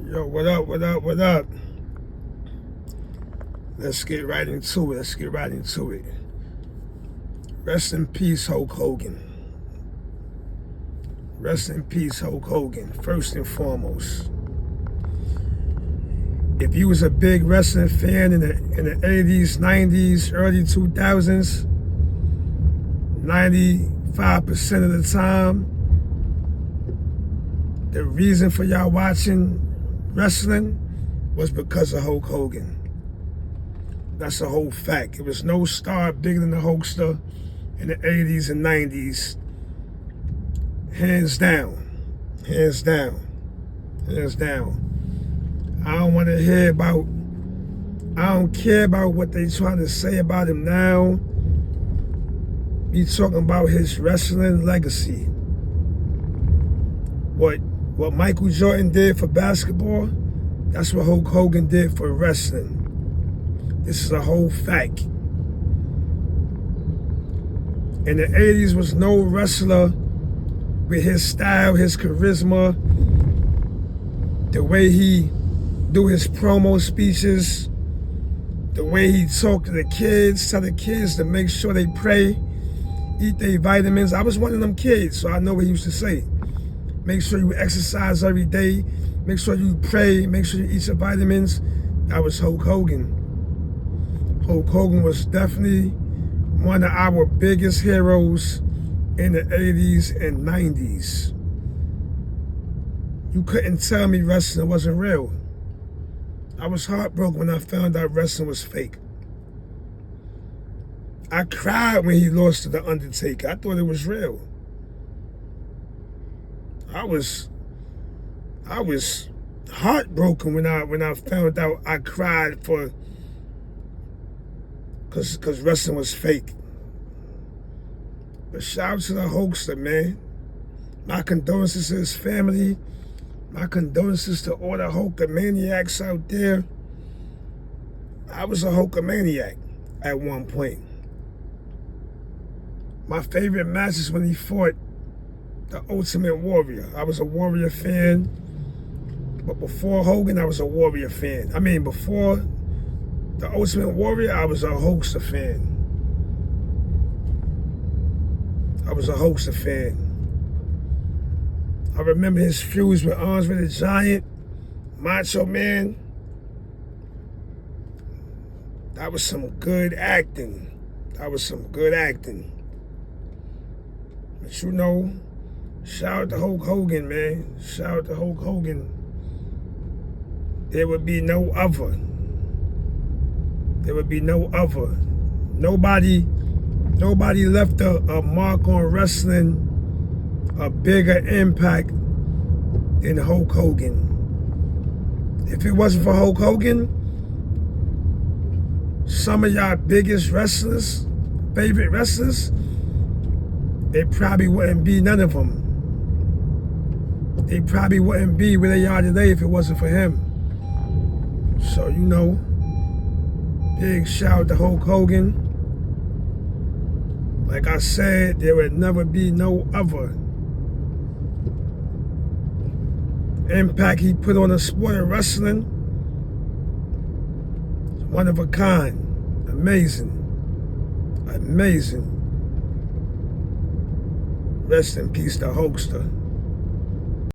Yo, what up, what up, what up? Let's get right into it. Rest in peace, Hulk Hogan. Rest in peace, Hulk Hogan, first and foremost. If you was a big wrestling fan in the 80s, 90s, early 2000s, 95% of the time, the reason for y'all watching wrestling was because of Hulk Hogan. That's a whole fact. It was no star bigger than the Hulkster in the 80s and 90s. Hands down. Hands down. Hands down. I don't want to hear about, I don't care about what they trying to say about him now. He talking about his wrestling legacy. What Michael Jordan did for basketball, that's what Hulk Hogan did for wrestling. This is a whole fact. In the 80s was no wrestler with his style, his charisma, the way he do his promo speeches, the way he talk to the kids, tell the kids to make sure they pray, eat their vitamins. I was one of them kids, so I know what he used to say. Make sure you exercise every day. Make sure you pray. Make sure you eat your vitamins. That was Hulk Hogan. Hulk Hogan was definitely one of our biggest heroes in the 80s and 90s. You couldn't tell me wrestling wasn't real. I was heartbroken when I found out wrestling was fake. I cried when he lost to The Undertaker. I thought it was real. I was heartbroken when I found out. I cried because wrestling was fake. But shout out to the Hulkster, man. My condolences to his family. My condolences to all the Hulkamaniacs out there. I was a Hulkamaniac at one point. My favorite match is when he fought the Ultimate Warrior. I was a Warrior fan. But before Hogan, I was a Warrior fan. I mean, before the Ultimate Warrior, I was a Hulkster fan. I was a Hulkster fan. I remember his feuds with Andre the Giant, Macho Man. That was some good acting. That was some good acting. But you know, shout out to Hulk Hogan, man. Shout out to Hulk Hogan. There would be no other. There would be no other. Nobody left a mark on wrestling, a bigger impact than Hulk Hogan. If it wasn't for Hulk Hogan, some of y'all biggest wrestlers, favorite wrestlers, it probably wouldn't be none of them. They probably wouldn't be where they are today if it wasn't for him. So, you know, big shout out to Hulk Hogan. Like I said, there would never be no other impact he put on the sport of wrestling. One of a kind. Amazing. Amazing. Rest in peace, the Hulkster.